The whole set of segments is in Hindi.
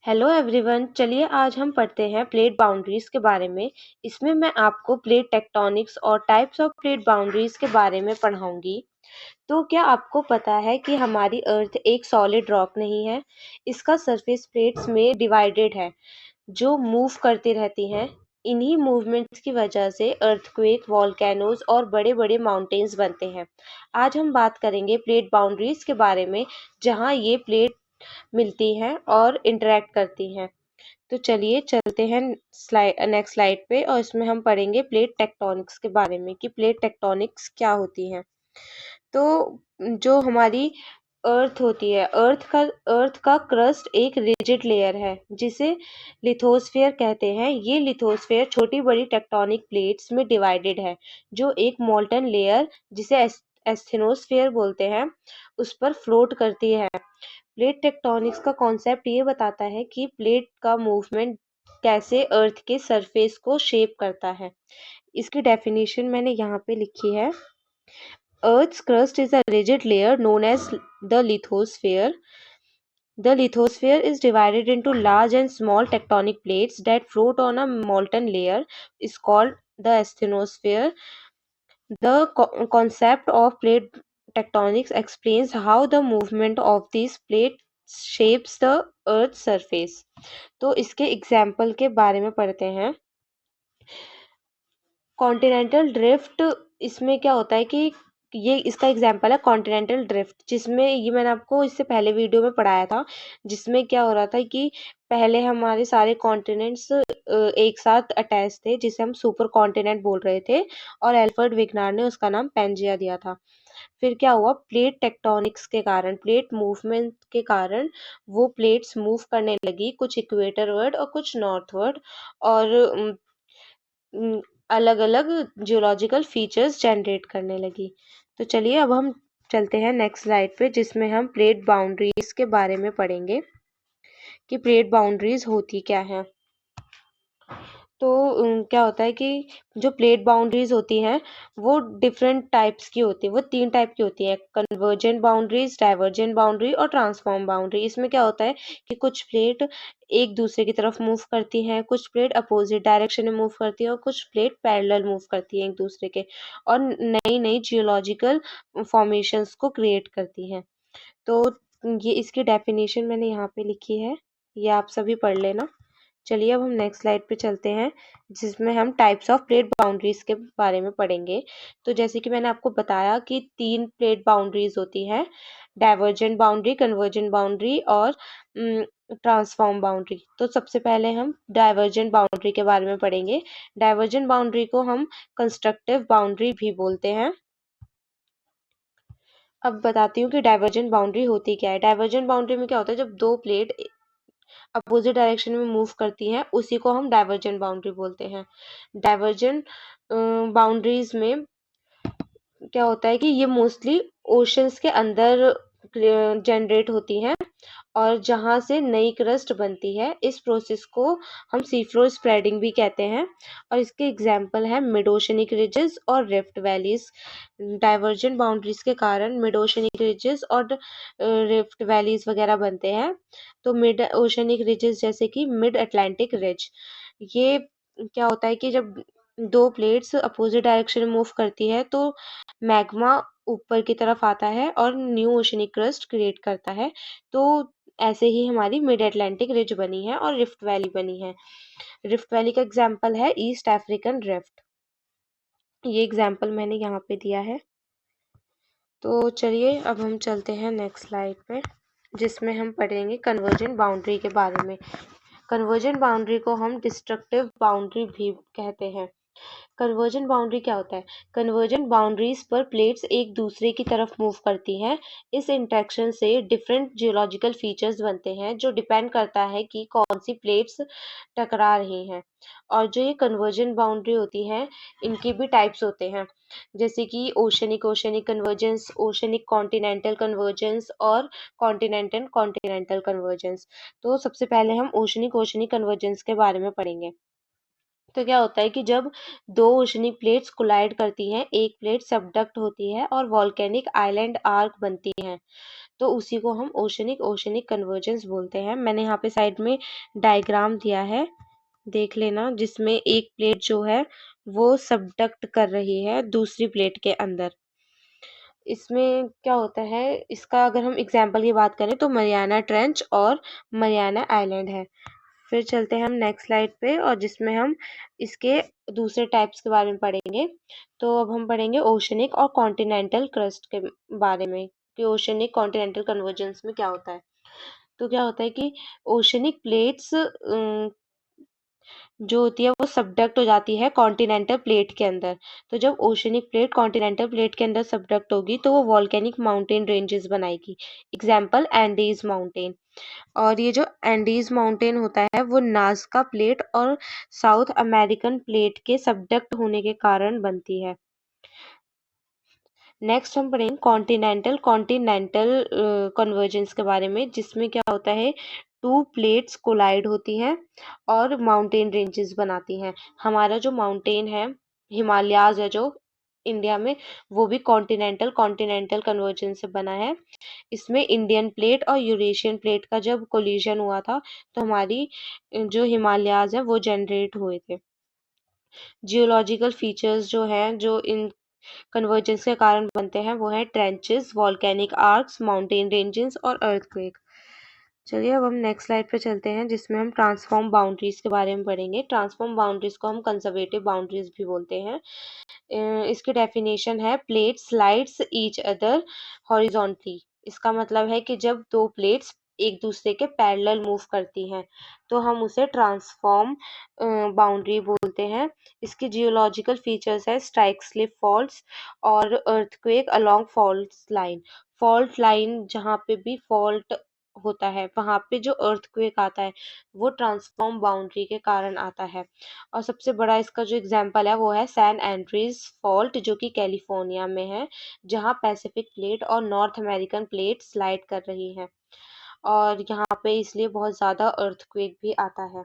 हेलो एवरीवन, चलिए आज हम पढ़ते हैं प्लेट बाउंड्रीज के बारे में। इसमें मैं आपको प्लेट टेक्टोनिक्स और टाइप्स ऑफ प्लेट बाउंड्रीज के बारे में पढ़ाऊंगी। तो क्या आपको पता है कि हमारी अर्थ एक सॉलिड रॉक नहीं है। इसका सरफेस प्लेट्स में डिवाइडेड है जो मूव करती रहती हैं। इन्हीं मूवमेंट्स की वजह से अर्थक्वेक, वॉल्केनोज और बड़े बड़े माउंटेन्स बनते हैं। आज हम बात करेंगे प्लेट बाउंड्रीज के बारे में, जहाँ ये प्लेट मिलती हैं और इंटरेक्ट करती हैं। तो चलिए चलते हैं नेक्स्ट स्लाइड पे, और इसमें हम पढ़ेंगे प्लेट टेक्टोनिक्स के बारे में कि प्लेट टेक्टोनिक्स क्या होती हैं। तो जो हमारी अर्थ होती है, अर्थ का क्रस्ट एक रिजिड लेयर है जिसे लिथोस्फीयर कहते हैं। ये लिथोस्फीयर छोटी बड़ी टेक्टोनिक प्लेट्स में डिवाइडेड है, जो एक मोल्टन लेयर जिसे एस्थेनोस्फीयर बोलते हैं उस पर फ्लोट करती है। प्लेट टेक्टोनिक्स का कॉन्सेप्ट ये बताता है कि प्लेट का मूवमेंट कैसे अर्थ के सरफेस को शेप करता है। इसकी डेफिनेशन मैंने यहाँ पे लिखी है। Earth's crust is a rigid layer known as the lithosphere. The lithosphere is divided into large and small tectonic plates that float on a molten layer is called the asthenosphere. The concept of plate tectonics explains how the movement of these plates shapes the earth's surface. तो इसके एग्जाम्पल के बारे में पढ़ते हैं। कॉन्टिनेंटल ड्रिफ्ट, इसमें क्या होता है कि ये इसका एग्जाम्पल है कॉन्टिनेंटल ड्रिफ्ट, जिसमें ये मैंने आपको इससे पहले वीडियो में पढ़ाया था। जिसमें क्या हो रहा था कि पहले हमारे सारे कॉन्टिनेंट्स एक साथ अटैच थे, जिसे हम सुपर कॉन्टिनेंट बोल रहे थे, और एल्फ्रेड विग्नार ने उसका नाम पैंजिया दिया था। फिर क्या हुआ, प्लेट टेक्टोनिक्स के कारण, प्लेट मूवमेंट के कारण वो प्लेट्स मूव करने लगी, कुछ इक्वेटर वर्ड और कुछ नॉर्थवर्ड, और अलग अलग जियोलॉजिकल फीचर्स जनरेट करने लगी। तो चलिए अब हम चलते हैं नेक्स्ट स्लाइड पे, जिसमें हम प्लेट बाउंड्रीज के बारे में पढ़ेंगे कि प्लेट बाउंड्रीज होती क्या है। तो क्या होता है कि जो प्लेट बाउंड्रीज होती हैं वो डिफरेंट टाइप्स की होती है। वो 3 टाइप की होती हैं: कन्वर्जेंट बाउंड्रीज, डाइवर्जेंट बाउंड्री और ट्रांसफॉर्म बाउंड्री। इसमें क्या होता है कि कुछ प्लेट एक दूसरे की तरफ मूव करती हैं, कुछ प्लेट अपोजिट डायरेक्शन में मूव करती है, और कुछ प्लेट पैरेलल मूव करती है एक दूसरे के, और नई नई जियोलॉजिकल फॉर्मेशंस को क्रिएट करती हैं। तो ये इसकी डेफिनेशन मैंने यहाँ पे लिखी है, ये आप सभी पढ़ लेना। चलिए अब हम नेक्स्ट स्लाइड पे चलते हैं, जिसमें हम टाइप्स ऑफ प्लेट बाउंड्रीज के बारे में पढ़ेंगे। तो जैसे कि मैंने आपको बताया कि 3 प्लेट बाउंड्रीज होती हैं: डाइवर्जेंट बाउंड्री, कन्वर्जेंट बाउंड्री और ट्रांसफॉर्म बाउंड्री। तो सबसे पहले हम डाइवर्जेंट बाउंड्री के बारे में पढ़ेंगे। डाइवर्जेंट बाउंड्री को हम कंस्ट्रक्टिव बाउंड्री भी बोलते हैं। अब बताती हूँ कि डाइवर्जेंट बाउंड्री होती क्या है। डाइवर्जेंट बाउंड्री में क्या होता है, जब 2 प्लेट अपोजिट डायरेक्शन में मूव करती हैं उसी को हम डाइवर्जेंट बाउंड्री बोलते हैं। डाइवर्जेंट बाउंड्रीज में क्या होता है कि ये मोस्टली ओशंस के अंदर जनरेट होती हैं, और जहाँ से नई क्रस्ट बनती है। इस प्रोसेस को हम सी फ्लोर स्प्रेडिंग भी कहते हैं, और इसके एग्जाम्पल है मिड ओशनिक रिजेस और रिफ्ट वैलीज। डाइवर्जेंट बाउंड्रीज के कारण मिड ओशनिक रिजेस और रिफ्ट वैलीज वगैरह बनते हैं। तो मिड ओशनिक रिजेस जैसे कि मिड अटलांटिक रिज, ये क्या होता है कि जब 2 प्लेट्स अपोजिट डायरेक्शन में मूव करती है तो मैग्मा ऊपर की तरफ आता है और न्यू ओशनिक क्रस्ट क्रिएट करता है। तो ऐसे ही हमारी मिड अटलांटिक रिज बनी है और रिफ्ट वैली बनी है। रिफ्ट वैली का एग्जाम्पल है ईस्ट अफ्रीकन रिफ्ट। ये एग्जाम्पल मैंने यहाँ पे दिया है। तो चलिए अब हम चलते हैं नेक्स्ट स्लाइड पे, जिसमें हम पढ़ेंगे कन्वर्जेंट बाउंड्री के बारे में। कन्वर्जेंट बाउंड्री को हम डिस्ट्रक्टिव बाउंड्री भी कहते हैं। कन्वर्जेंट बाउंड्री क्या होता है? कन्वर्जेंट बाउंड्रीज पर प्लेट्स एक दूसरे की तरफ मूव करती हैं। इस इंटरेक्शन से डिफरेंट जियोलॉजिकल फीचर्स बनते हैं, जो डिपेंड करता है कि कौन सी प्लेट्स टकरा रही हैं। और जो ये कन्वर्जेंट बाउंड्री होती है, इनके भी टाइप्स होते हैं, जैसे कि oceanic oceanic convergence, oceanic continental convergence और कॉन्टिनेंटल कॉन्टिनेंटल कन्वर्जेंस। तो सबसे पहले हम ओशनिक ओशनिक कन्वर्जेंस के बारे में पढ़ेंगे। तो क्या होता है कि जब 2 ओशनिक प्लेट्स कोलाइड करती हैं, एक प्लेट सबडक्ट होती है और वॉल्केनिक आइलैंड आर्क बनती हैं। तो उसी को हम ओशनिक कन्वर्जेंस बोलते हैं। मैंने यहाँ पे साइड में डायग्राम दिया है, देख लेना, जिसमें एक प्लेट जो है वो सबडक्ट कर रही है दूसरी प्लेट के अंदर। इसमें क्या होता है, इसका अगर हम एग्जाम्पल की बात करें तो मरियाना ट्रेंच और मरियाना आइलैंड है। फिर चलते हैं हम नेक्स्ट स्लाइड पे, और जिसमें हम इसके दूसरे टाइप्स के बारे में पढ़ेंगे। तो अब हम पढ़ेंगे ओशनिक और कॉन्टिनेंटल क्रस्ट के बारे में, कि ओशनिक कॉन्टिनेंटल कन्वर्जेंस में क्या होता है। तो क्या होता है कि ओशनिक प्लेट्स जो होती है वो सबडक्ट हो जाती है कॉन्टिनेंटल प्लेट के अंदर। तो जब ओशनिक प्लेट कॉन्टिनेंटल प्लेट के अंदर सबडक्ट होगी तो वो वॉल्केनिक माउंटेन रेंजेस बनाएगी। Example Andes mountain. और ये जो एंडीज माउंटेन होता है वो नाज़का प्लेट और साउथ अमेरिकन प्लेट के सबडक्ट होने के कारण बनती है। नेक्स्ट हम पढ़ेंगे कॉन्टिनेंटल कन्वर्जेंस के बारे में, जिसमें क्या होता है, टू प्लेट्स कोलाइड होती हैं और माउंटेन रेंजेस बनाती हैं। हमारा जो माउंटेन है, हिमालयाज है जो इंडिया में, वो भी कॉन्टिनेंटल कन्वर्जेंस से बना है। इसमें इंडियन प्लेट और यूरेशियन प्लेट का जब कोलिजन हुआ था तो हमारी जो हिमालयाज है वो जनरेट हुए थे। जियोलॉजिकल फीचर्स जो हैं जो इन कन्वर्जेंस के कारण बनते हैं वो है trenches, volcanic arcs, mountain ranges और अर्थक्वेक। चलिए अब हम नेक्स्ट स्लाइड पे चलते हैं, जिसमें हम ट्रांसफॉर्म बाउंड्रीज के बारे में पढ़ेंगे। ट्रांसफॉर्म बाउंड्रीज को हम कंजर्वेटिव बाउंड्रीज भी बोलते हैं। इसकी डेफिनेशन है plate slides each other horizontally. इसका मतलब है कि जब दो प्लेट्स एक दूसरे के पैरेलल मूव करती हैं तो हम उसे ट्रांसफॉर्म बाउंड्री बोलते हैं। इसके जियोलॉजिकल फीचर्स है स्ट्राइक स्लिप फॉल्ट्स और अर्थक्वेक अलोंग फॉल्ट लाइन जहाँ पे भी फॉल्ट होता है वहां पे जो अर्थक्वेक आता है वो ट्रांसफॉर्म बाउंड्री के कारण आता है। और सबसे बड़ा इसका जो एग्जाम्पल है वो है सैन एंड्रीज फॉल्ट, जो कि कैलिफोर्निया में है, जहाँ पैसिफिक प्लेट और नॉर्थ अमेरिकन प्लेट स्लाइड कर रही हैं, और यहाँ पे इसलिए बहुत ज़्यादा अर्थक्वेक भी आता है।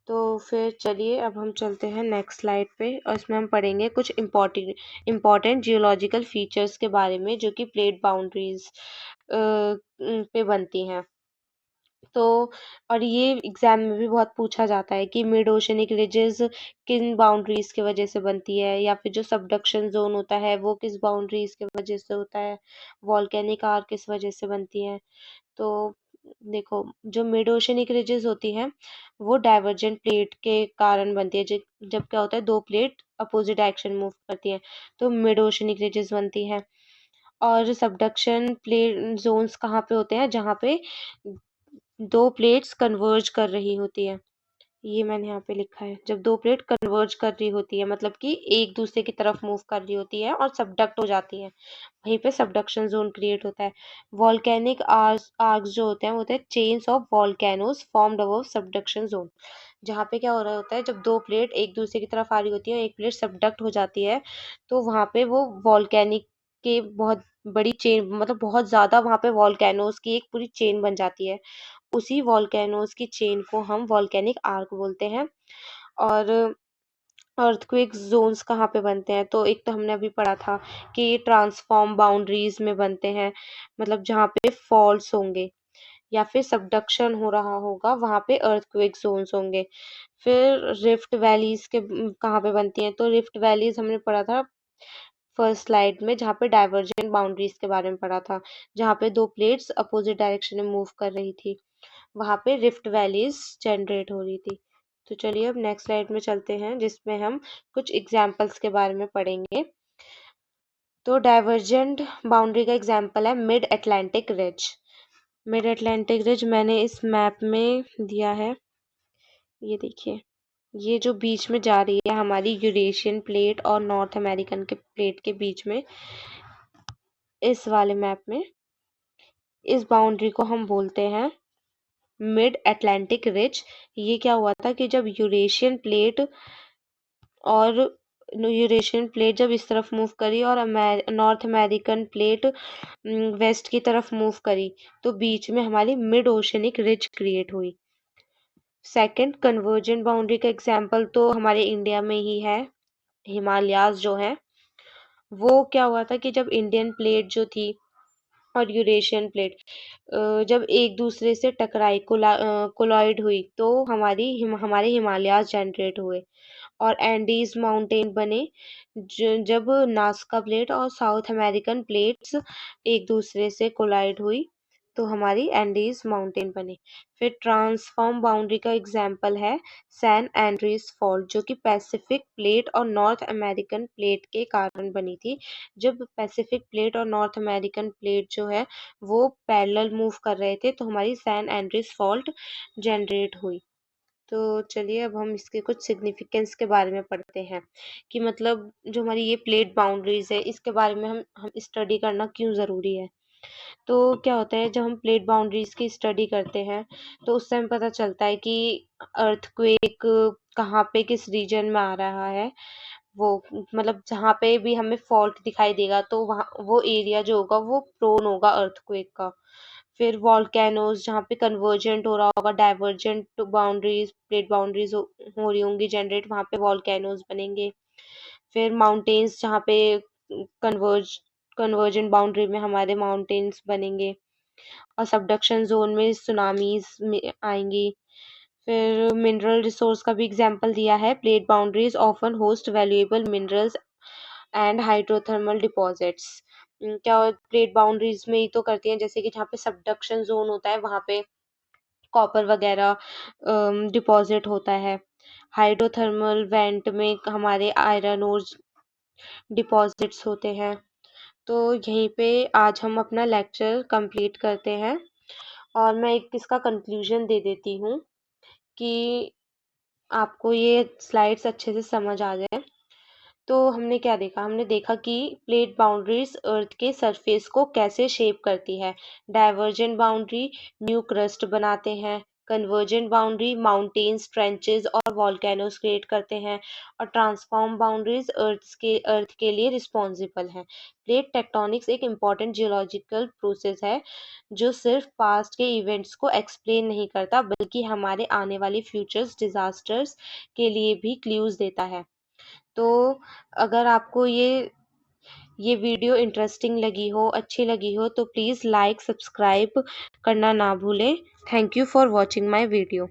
तो फिर चलिए अब हम चलते हैं नेक्स्ट स्लाइड पे, और इसमें हम पढ़ेंगे कुछ इम्पोर्टेंट जियोलॉजिकल फीचर्स के बारे में जो कि प्लेट बाउंड्रीज पे बनती हैं। तो और ये एग्जाम में भी बहुत पूछा जाता है कि मिड ओशनिक रिजेस किन बाउंड्रीज की वजह से बनती है, या फिर जो सबडक्शन जोन होता है वो किस बाउंड्रीज की वजह से होता है, वॉल्केनिक आर्क किस वजह से बनती है। तो देखो, जो मिड ओशनिक रिजेस होती हैं वो डाइवर्जेंट प्लेट के कारण बनती है। जब क्या होता है, दो प्लेट अपोजिट डायरेक्शन मूव करती हैं तो मिड ओशनिक रिजेस बनती है। और सबडक्शन प्लेट जोन्स कहाँ पे होते हैं, जहाँ पे दो प्लेट्स कन्वर्ज कर रही होती है। ये मैंने यहाँ पे लिखा है, जब दो प्लेट कन्वर्ज कर रही होती है मतलब कि एक दूसरे की तरफ मूव कर रही होती है और सबडक्ट हो जाती है, वहीं पे सबडक्शन जोन क्रिएट होता है। वॉल्केनिक आर्क्स जो होते हैं वो होते हैं chains of volcanoes formed above subduction zone. जहाँ पे क्या हो रहा होता है, जब दो प्लेट एक दूसरे की तरफ आ रही होती है और एक प्लेट सबडक्ट हो जाती है तो वहाँ पे वो वॉल्केनिक के बहुत बड़ी चेन, मतलब बहुत ज्यादा वहाँ पे वॉल्केनोज की एक पूरी चेन बन जाती है। उसी वॉल्केनोज की चेन को हम वॉल्केनिक आर्क बोलते हैं। और अर्थक्वेक जोन्स कहाँ पे बनते हैं, तो एक तो हमने अभी पढ़ा था कि ट्रांसफॉर्म बाउंड्रीज में बनते हैं, मतलब जहाँ पे फॉल्ट्स होंगे या फिर सबडक्शन हो रहा होगा वहाँ पे अर्थक्वेक जोन्स होंगे। फिर रिफ्ट वैलीज के कहाँ पे बनती हैं, तो रिफ्ट वैलीज हमने पढ़ा था फर्स्ट स्लाइड में, जहाँ पे डाइवर्जेंट बाउंड्रीज के बारे में पढ़ा था, जहाँ पे दो प्लेट्स अपोजिट डायरेक्शन में मूव कर रही थी, वहाँ पे रिफ्ट वैलीज जनरेट हो रही थी। तो चलिए अब नेक्स्ट स्लाइड में चलते हैं, जिसमें हम कुछ एग्जाम्पल्स के बारे में पढ़ेंगे। तो डाइवर्जेंट बाउंड्री का एग्जाम्पल है mid Atlantic ridge. Mid Atlantic ridge मैंने इस मैप में दिया है, ये देखिए, ये जो बीच में जा रही है हमारी यूरेशियन प्लेट और नॉर्थ अमेरिकन के प्लेट के बीच में, इस वाले मैप में इस बाउंड्री को हम बोलते हैं मिड अटलांटिक रिज। ये क्या हुआ था कि जब यूरेशियन प्लेट जब इस तरफ मूव करी और नॉर्थ अमेरिकन प्लेट वेस्ट की तरफ मूव करी तो बीच में हमारी मिड ओशनिक रिज क्रिएट हुई। सेकंड, कन्वर्जेंट बाउंड्री का एग्जांपल तो हमारे इंडिया में ही है, हिमालयाज जो है। वो क्या हुआ था कि जब इंडियन प्लेट जो थी और यूरेशियन प्लेट जब एक दूसरे से टकराई कोलॉइड हुई तो हमारे हिमालयाज जनरेट हुए और एंडीज माउंटेन बने। जब नास्का प्लेट और साउथ अमेरिकन प्लेट्स एक दूसरे से कोलाइड हुई तो हमारी एंडीज माउंटेन बने। फिर ट्रांसफॉर्म बाउंड्री का एग्जाम्पल है सैन एंड्रीज फॉल्ट, जो कि पैसिफिक प्लेट और नॉर्थ अमेरिकन प्लेट के कारण बनी थी। जब पैसिफिक प्लेट और नॉर्थ अमेरिकन प्लेट जो है वो पैरेलल मूव कर रहे थे तो हमारी सैन एंड्रीज फॉल्ट जनरेट हुई। तो चलिए अब हम इसके कुछ सिग्निफिकेंस के बारे में पढ़ते हैं कि मतलब जो हमारी ये प्लेट बाउंड्रीज है इसके बारे में हम स्टडी करना क्यों ज़रूरी है। तो क्या होता है, जब हम प्लेट बाउंड्रीज की स्टडी करते हैं तो उससे हमें पता चलता है कि अर्थक्वेक कहाँ पे किस रीजन में आ रहा है। वो मतलब जहाँ पे भी हमें फॉल्ट दिखाई देगा तो वहाँ वो एरिया जो होगा वो प्रोन होगा अर्थक्वेक का। फिर वॉल्केनोज जहाँ पे कन्वर्जेंट हो रहा होगा, डाइवर्जेंट बाउंड्रीज प्लेट बाउंड्रीज हो रही होंगी जनरेट, वहाँ पे वॉल्केनोज बनेंगे। फिर माउंटेन्स जहाँ पे कन्वर्ज कन्वर्जेंट बाउंड्री में हमारे माउंटेन्स बनेंगे और सबडक्शन जोन में सुनामीज आएंगी। फिर मिनरल रिसोर्स का भी एग्जांपल दिया है, plate boundaries often host valuable minerals and hydrothermal deposits. क्या प्लेट बाउंड्रीज में ही तो करती हैं, जैसे कि जहाँ पे सबडक्शन जोन होता है वहाँ पे कॉपर वगैरह डिपॉजिट होता है। हाइड्रोथर्मल वेंट में हमारे आयरन और डिपॉजिट्स होते हैं। तो यहीं पे आज हम अपना लेक्चर कंप्लीट करते हैं और मैं एक इसका कंक्लूजन दे देती हूँ कि आपको ये स्लाइड्स अच्छे से समझ आ जाए। तो हमने क्या देखा, हमने देखा कि प्लेट बाउंड्रीज अर्थ के सरफेस को कैसे शेप करती है। डाइवर्जेंट बाउंड्री न्यू क्रस्ट बनाते हैं, कन्वर्जेंट बाउंड्री माउंटेन्स ट्रेंचेस और वॉल्केनोस क्रिएट करते हैं और ट्रांसफॉर्म बाउंड्रीज अर्थ के लिए रिस्पॉन्सिबल हैं। प्लेट टेक्टोनिक्स एक इम्पॉर्टेंट जियोलॉजिकल प्रोसेस है जो सिर्फ पास्ट के इवेंट्स को एक्सप्लेन नहीं करता बल्कि हमारे आने वाले फ्यूचर्स डिजास्टर्स के लिए भी क्लूज देता है। तो अगर आपको ये वीडियो इंटरेस्टिंग लगी हो, अच्छी लगी हो तो प्लीज़ लाइक सब्सक्राइब करना ना भूलें। Thank you for watching my video.